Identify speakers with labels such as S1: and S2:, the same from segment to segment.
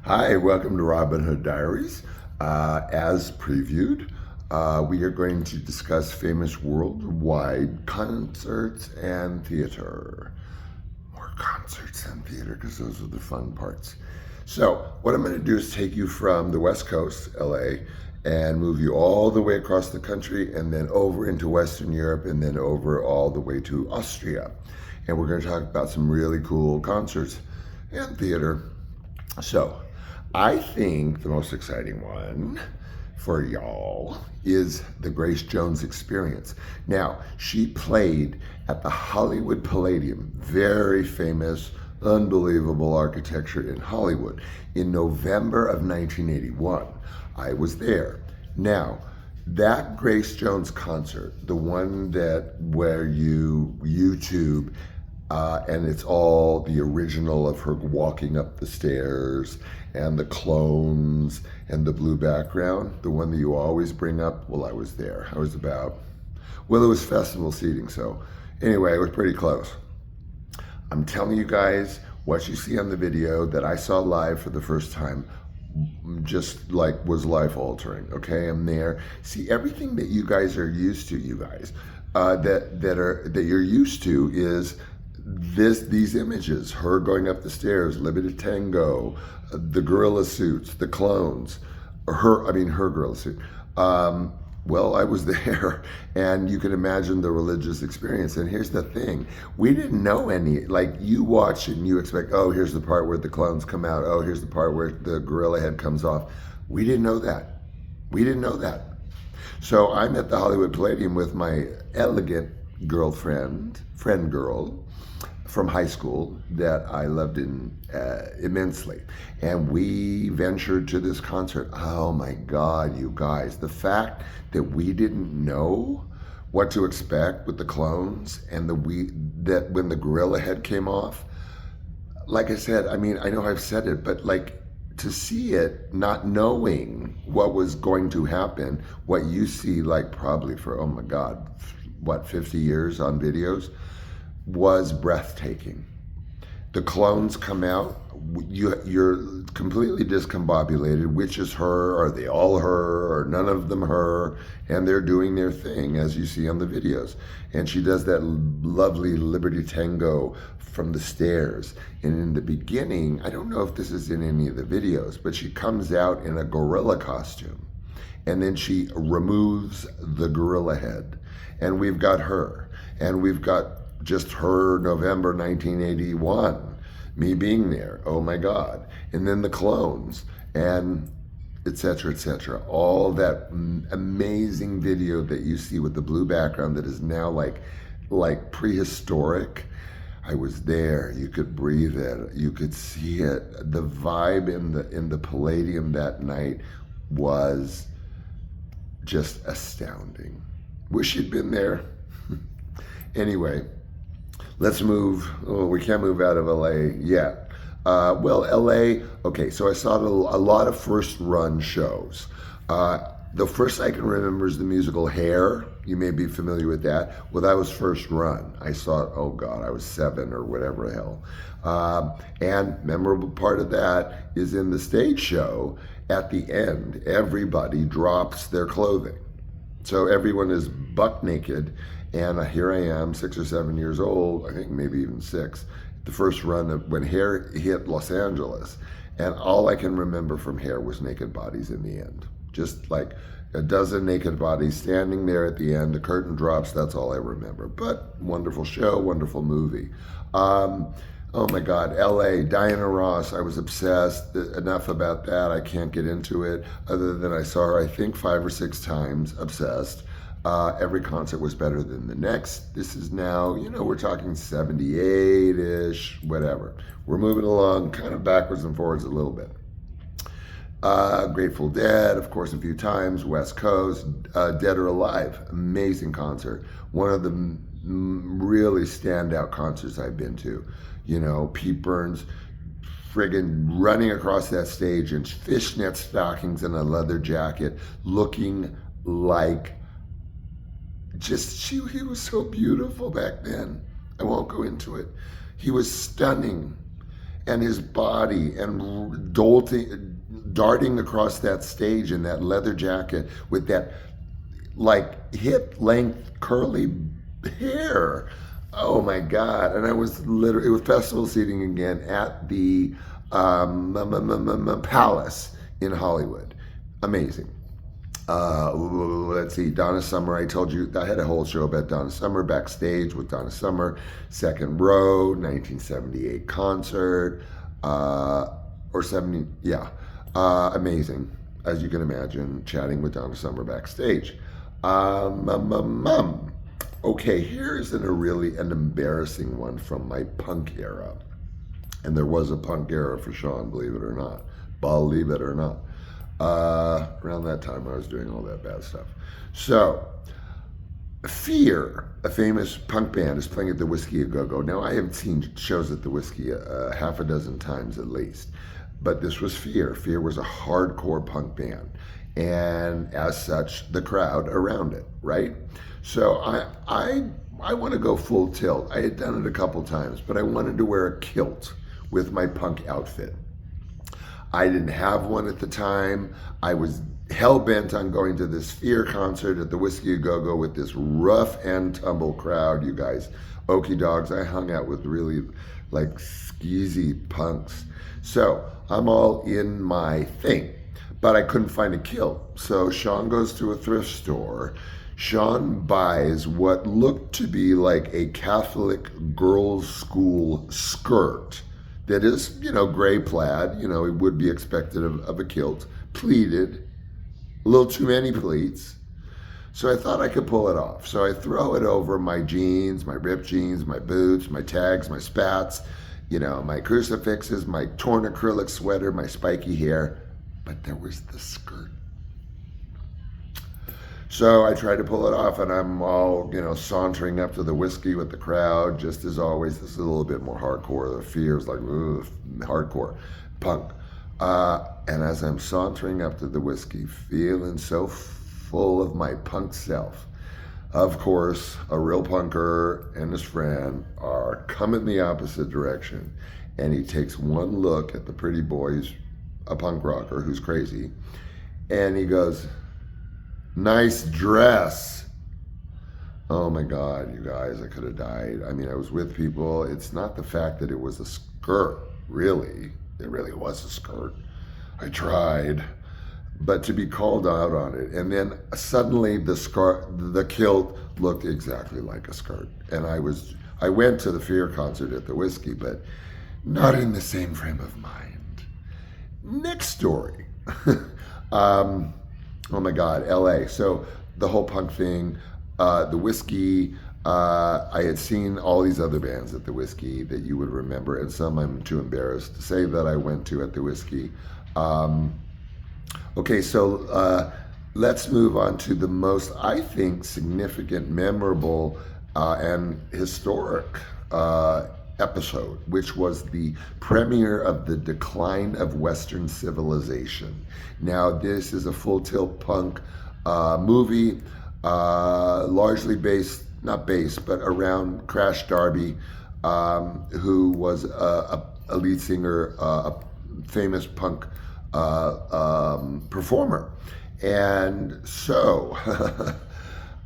S1: Hi, welcome to Robin Hood Diaries. As previewed, we are going to discuss famous worldwide concerts and theater. More concerts and theater because those are the fun parts. So, what I'm going to do is take you from the West Coast, LA, and move you all the way across the country and then over into Western Europe and then over all the way to Austria. And we're going to talk about some really cool concerts and theater. So, I think the most exciting one for y'all is the Grace Jones Experience. Now, she played at the Hollywood Palladium, very famous, unbelievable architecture in Hollywood, in November of 1981. I was there. Now, that Grace Jones concert, the one that where you YouTube and it's all the original of her walking up the stairs and the clones and the blue background, the one that you always bring up. Well, I was there. I was it was festival seating. So anyway, it was pretty close. I'm telling you guys, what you see on the video that I saw live for the first time just like was life altering. Okay, I'm there. See, everything that you guys are used to, you guys, that you're used to is these images, her going up the stairs, Liberty Tango, the gorilla suits, the clones, her gorilla suit. Well, I was there, and you can imagine the religious experience. And here's the thing: we didn't know any. Like, you watch it and you expect, oh, here's the part where the clones come out. Oh, here's the part where the gorilla head comes off. We didn't know that. We didn't know that. So I'm at the Hollywood Palladium with my elegant friend girl, from high school that I loved immensely. And we ventured to this concert. Oh my God, you guys, the fact that we didn't know what to expect with the clones and that when the gorilla head came off, like I said, I mean, I know I've said it, but like to see it, not knowing what was going to happen, what you see like probably for, oh my God, 50 years on videos, was breathtaking. The clones come out, you're completely discombobulated. Which is her? Are they all her? Or none of them her? And they're doing their thing, as you see on the videos. And she does that lovely Liberty Tango from the stairs. And in the beginning, I don't know if this is in any of the videos, but she comes out in a gorilla costume. And then she removes the gorilla head. And we've got her. And we've got just her November 1981, me being there, oh my God. And then the clones and et cetera, all that amazing video that you see with the blue background that is now like prehistoric. I was there, you could breathe it, you could see it. The vibe in the Palladium that night was just astounding. Wish you'd been there. Anyway, let's move. Oh, we can't move out of LA yet. LA, okay, so I saw a lot of first run shows. The first I can remember is the musical Hair. You may be familiar with that. Well, that was first run. I saw it, oh God, I was 7 or whatever the hell. And memorable part of that is in the stage show, at the end, everybody drops their clothing. So everyone is buck naked, and here I am, 6 or 7 years old, I think maybe even 6, the first run of when Hair hit Los Angeles, and all I can remember from Hair was naked bodies in the end. Just like a dozen naked bodies standing there at the end, the curtain drops, that's all I remember. But wonderful show, wonderful movie. Oh my God, LA, Diana Ross, I was obsessed. Enough about that, I can't get into it, other than I saw her, I think 5 or 6 times, obsessed. Every concert was better than the next. This is now, we're talking 78-ish, whatever. We're moving along kind of backwards and forwards a little bit. Grateful Dead, of course, a few times. West Coast, Dead or Alive, amazing concert. One of the really standout concerts I've been to. Pete Burns friggin' running across that stage in fishnet stockings and a leather jacket, looking like he was so beautiful back then. I won't go into it. He was stunning. and his body and darting across that stage in that leather jacket with that like hip length curly hair. Oh my God. And I was literally, it was festival seating again at the Palace in Hollywood. Amazing. Let's see, Donna Summer. I told you I had a whole show about Donna Summer, backstage with Donna Summer, second row, 1978 concert, or 70, yeah, amazing, as you can imagine, chatting with Donna Summer backstage. Okay, here's a really an embarrassing one from my punk era, and there was a punk era for Sean, believe it or not. Believe it or not. Around that time, I was doing all that bad stuff. So, Fear, a famous punk band, is playing at the Whiskey A Go Go. Now, I have seen shows at the Whiskey half a dozen times at least, but this was Fear. Fear was a hardcore punk band, and as such, the crowd around it, right? So, I want to go full tilt. I had done it a couple times, but I wanted to wear a kilt with my punk outfit. I didn't have one at the time. I was hell-bent on going to this Fear concert at the Whiskey A Go Go with this rough and tumble crowd, you guys. Okie dogs. I hung out with really like skeezy punks. So I'm all in my thing, but I couldn't find a kilt. So Sean goes to a thrift store. Sean buys what looked to be like a Catholic girls' school skirt that is, gray plaid, it would be expected of a kilt, pleated, a little too many pleats. So I thought I could pull it off. So I throw it over my jeans, my ripped jeans, my boots, my tags, my spats, my crucifixes, my torn acrylic sweater, my spiky hair. But there was the skirt. So I tried to pull it off, and I'm all, sauntering up to the Whiskey with the crowd, just as always. This is a little bit more hardcore. The Fear is like, ugh, hardcore, punk. And as I'm sauntering up to the Whiskey, feeling so full of my punk self, of course, a real punker and his friend are coming the opposite direction. And he takes one look at the pretty boy, a punk rocker who's crazy, and he goes, "Nice dress." Oh my God, you guys, I could have died. I mean, I was with people. It's not the fact that it was a skirt, really. It really was a skirt. I tried, but to be called out on it. And then suddenly the kilt looked exactly like a skirt. And I went to the Fear concert at the Whiskey, but not in the same frame of mind. Next story. Oh my God, LA. So the whole punk thing, the Whiskey, I had seen all these other bands at the Whiskey that you would remember, and some I'm too embarrassed to say that I went to at the Whiskey. Okay, so let's move on to the most, I think, significant, memorable, and historic episode, which was the premiere of The Decline of Western Civilization. Now, this is a full tilt punk movie, largely not based, but around Crash Darby, who was a lead singer, a famous punk performer. And so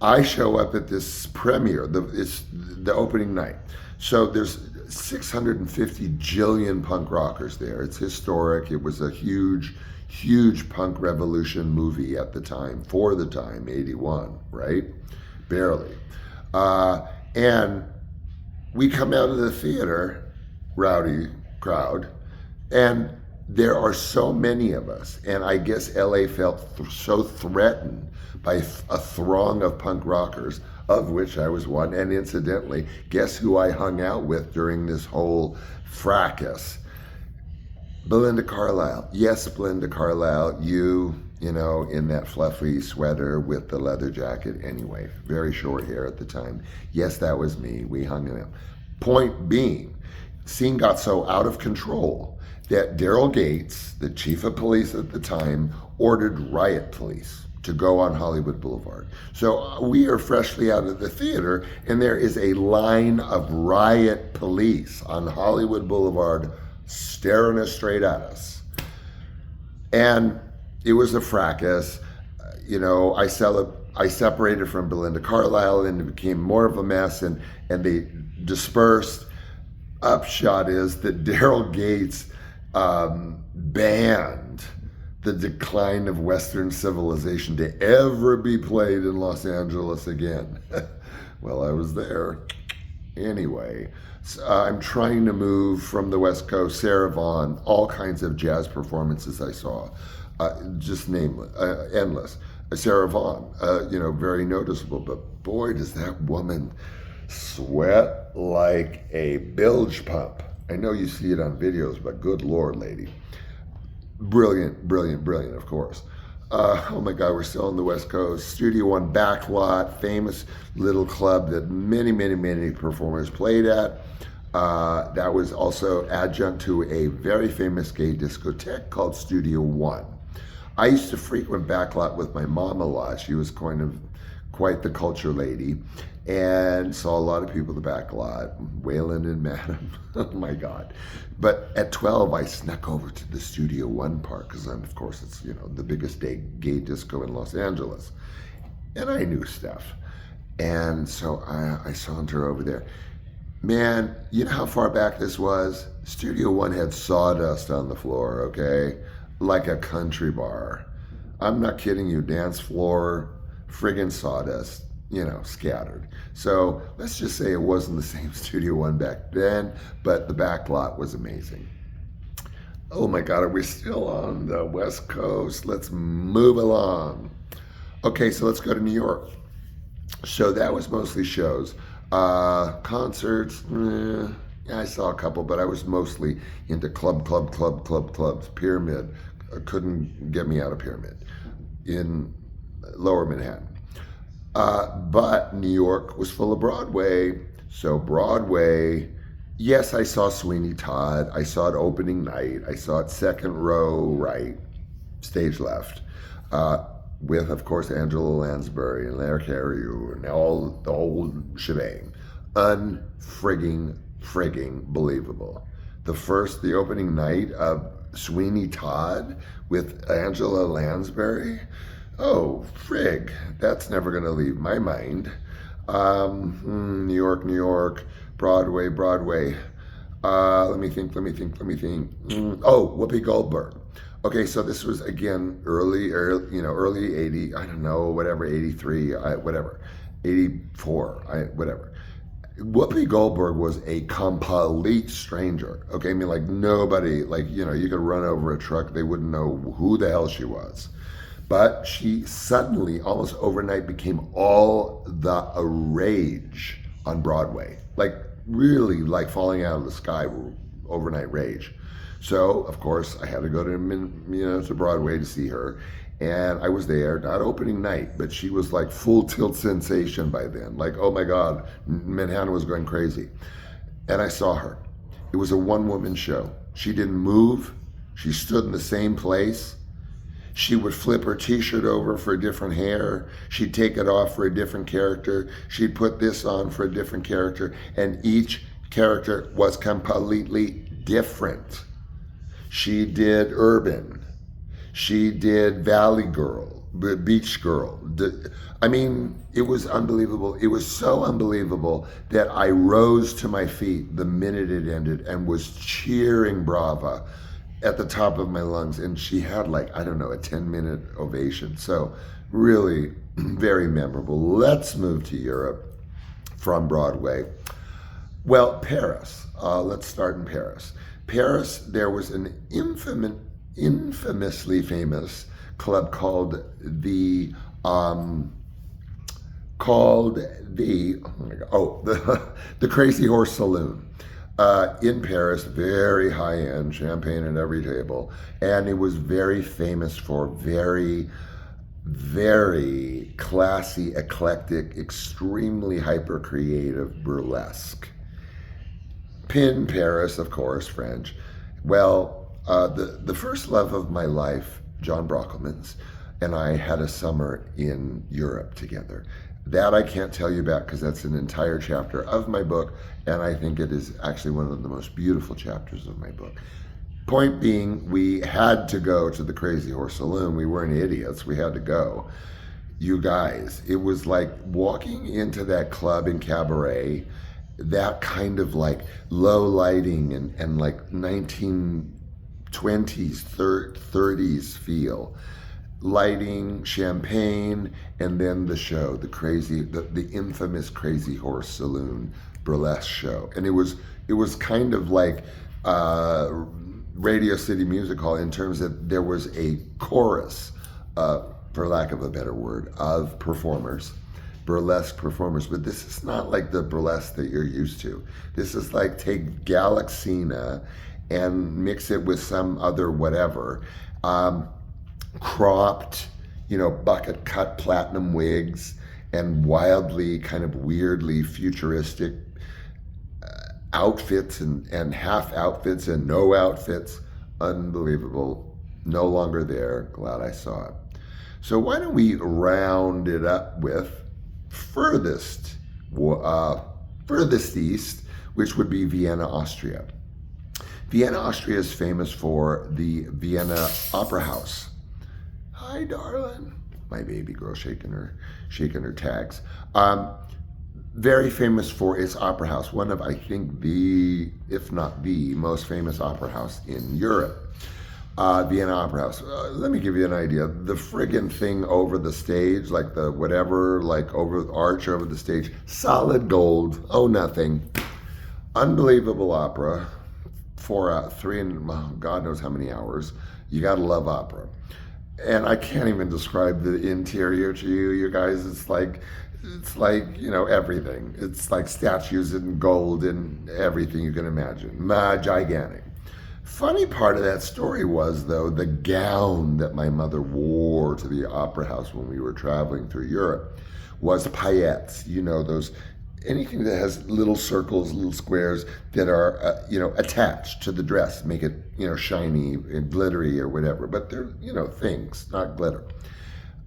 S1: I show up at this premiere, it's the opening night. So there's 650 jillion punk rockers there. It's historic. It was a huge punk revolution movie at the time, for the time, 81, right? Barely. And we come out of the theater, rowdy crowd, and there are so many of us, and I guess LA felt so threatened by a throng of punk rockers, of which I was one. And incidentally, guess who I hung out with during this whole fracas? Belinda Carlyle. Yes, Belinda Carlyle, you know, in that fluffy sweater with the leather jacket. Anyway, very short hair at the time. Yes, that was me. We hung out. Point being, scene got so out of control that Daryl Gates, the chief of police at the time, ordered riot police to go on Hollywood Boulevard. So we are freshly out of the theater, and there is a line of riot police on Hollywood Boulevard staring us straight at us. And it was a fracas. I separated from Belinda Carlyle, and it became more of a mess, and they dispersed. Upshot is that Daryl Gates banned the decline of Western civilization to ever be played in Los Angeles again. Well, I was there. Anyway, so I'm trying to move from the West Coast, Sarah Vaughan, all kinds of jazz performances I saw, just nameless, endless. Sarah Vaughan, very noticeable, but boy, does that woman sweat like a bilge pump. I know you see it on videos, but good Lord, lady. Brilliant, brilliant, brilliant, of course. Oh my God, we're still on the West Coast. Studio One Backlot, famous little club that many, many, many performers played at. That was also adjunct to a very famous gay discotheque called Studio One. I used to frequent Backlot with my mom a lot. She was quite the culture lady, and saw a lot of people at the Backlot, Waylon and Madam. Oh my God. But at 12, I snuck over to the Studio One part, because of course it's the biggest gay disco in Los Angeles. And I knew stuff. And so I saunter over there. Man, you know how far back this was? Studio One had sawdust on the floor, okay? Like a country bar. I'm not kidding you, dance floor, friggin' sawdust, scattered. So let's just say it wasn't the same Studio One back then, but the Backlot was amazing. Oh my God, are we still on the West Coast? Let's move along. Okay, so let's go to New York. So that was mostly shows. Concerts, I saw a couple, but I was mostly into clubs. Pyramid, couldn't get me out of Pyramid in Lower Manhattan. But New York was full of Broadway. So Broadway, yes, I saw Sweeney Todd. I saw it opening night. I saw it second row right, stage left, with, of course, Angela Lansbury and Larry Carreyrou and the whole shebang. Unfrigging believable. The opening night of Sweeney Todd with Angela Lansbury. Oh, frig, that's never going to leave my mind. New York, Broadway. Let me think. Oh, Whoopi Goldberg. Okay, so this was again early 80, I don't know, whatever, 83, whatever, 84, whatever. Whoopi Goldberg was a complete stranger. Okay, I mean, like nobody, you could run over a truck, they wouldn't know who the hell she was. But she suddenly, almost overnight, became all the rage on Broadway. Really falling out of the sky, overnight rage. So, of course, I had to go to Broadway to see her. And I was there, not opening night, but she was full tilt sensation by then. Oh my God, Manhattan was going crazy. And I saw her. It was a one-woman show. She didn't move. She stood in the same place. She would flip her t-shirt over for a different hair. She'd take it off for a different character. She'd put this on for a different character. And each character was completely different. She did urban. She did Valley Girl, Beach Girl. I mean, it was unbelievable. It was so unbelievable that I rose to my feet the minute it ended and was cheering Brava at the top of my lungs. And she had a 10-minute ovation. So really very memorable. Let's move to Europe from Broadway. Well, Paris. Let's start in Paris. Paris, there was an infamously famous club called the Crazy Horse Saloon in Paris. Very high end, champagne at every table, and it was very famous for very classy, eclectic, extremely hyper creative burlesque. Pin Paris, of course, French. Well, the first love of my life, John Brockelmans, and I had a summer in Europe together. That I can't tell you about because that's an entire chapter of my book, and I think it is actually one of the most beautiful chapters of my book. Point being, we had to go to the Crazy Horse Saloon. We weren't idiots. We had to go. You guys, it was like walking into that club in Cabaret, that kind of like low lighting and like 1920s, 30s feel. Lighting, champagne, and then the show, the infamous Crazy Horse Saloon burlesque show. And it was kind of like Radio City Music Hall in terms that there was a chorus, for lack of a better word, of performers, burlesque performers. But this is not like the burlesque that you're used to. This is like take Galaxina and mix it with some other whatever. Cropped, bucket cut platinum wigs and wildly kind of weirdly futuristic outfits and half outfits and no outfits. Unbelievable. No longer there. Glad I saw it. So why don't we round it up with furthest east, which would be Vienna, Austria. Vienna, Austria is famous for the Vienna Opera House. Hi, darling. My baby girl shaking her tags. Very famous for its opera house. One of, I think, the, if not the most famous opera house in Europe. Vienna Opera House. Let me give you an idea. The friggin' thing over the stage, like the whatever, like over the arch over the stage, solid gold. Oh, nothing. Unbelievable opera. 3 and God knows how many hours. You gotta love opera. And I can't even describe the interior to you guys. It's like everything. It's like statues in gold and everything you can imagine. Gigantic. Funny part of that story was, though, the gown that my mother wore to the opera house when we were traveling through Europe was paillettes. Those, anything that has little circles, little squares that are, attached to the dress, make it, shiny and glittery or whatever. But they're, things, not glitter.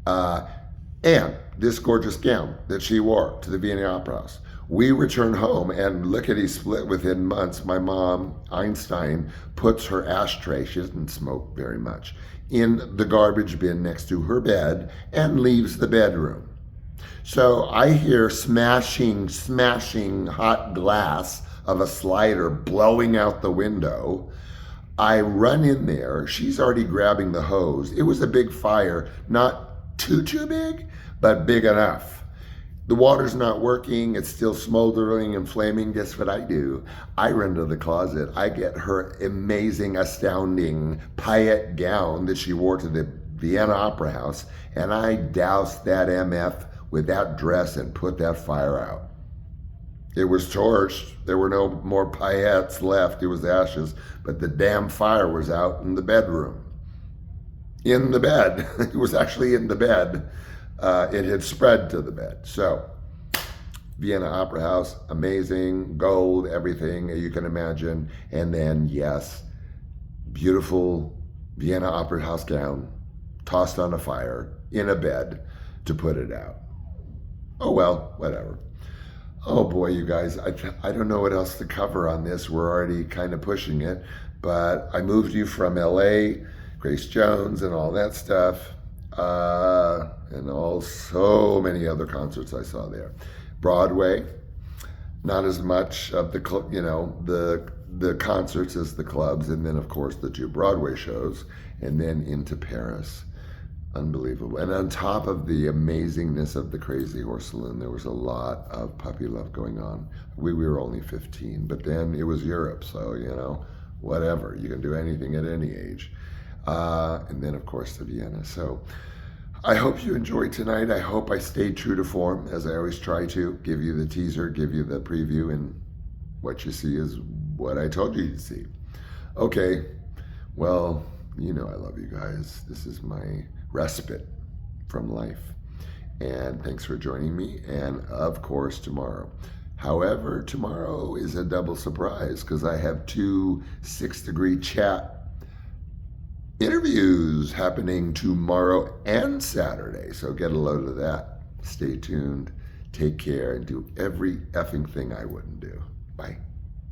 S1: And this gorgeous gown that she wore to the Vienna Opera House. We return home and lickety split within months. My mom, Einstein, puts her ashtray, she doesn't smoke very much, in the garbage bin next to her bed and leaves the bedroom. So I hear smashing hot glass of a slider blowing out the window. I run in there. She's already grabbing the hose. It was a big fire, not too big, but big enough. The water's not working. It's still smoldering and flaming. Guess what I do? I run to the closet. I get her amazing, astounding paillette gown that she wore to the Vienna Opera House, and I doused that MF with that dress and put that fire out. It was torched. There were no more paillettes left. It was ashes, but the damn fire was out in the bedroom. In the bed. It was actually in the bed. It had spread to the bed. So, Vienna Opera House, amazing, gold, everything you can imagine. And then, yes, beautiful Vienna Opera House gown, tossed on a fire, in a bed to put it out. Oh well, whatever. Oh boy, you guys, I don't know what else to cover on this. We're already kind of pushing it, but I moved you from LA, Grace Jones and all that stuff. And so many other concerts I saw there. Broadway, not as much of the concerts as the clubs, and then of course the 2 Broadway shows, and then into Paris. Unbelievable. And on top of the amazingness of the Crazy Horse Saloon, there was a lot of puppy love going on. We were only 15, but then it was Europe, so whatever. You can do anything at any age. And then of course to Vienna. So I hope you enjoyed tonight. I hope I stayed true to form, as I always try to. Give you the teaser, give you the preview, and what you see is what I told you to see. Okay, well, I love you guys. This is my respite from life. And thanks for joining me. And of course, tomorrow. However, tomorrow is a double surprise because I have 2 6-degree chat interviews happening tomorrow and Saturday. So get a load of that. Stay tuned. Take care and do every effing thing I wouldn't do. Bye.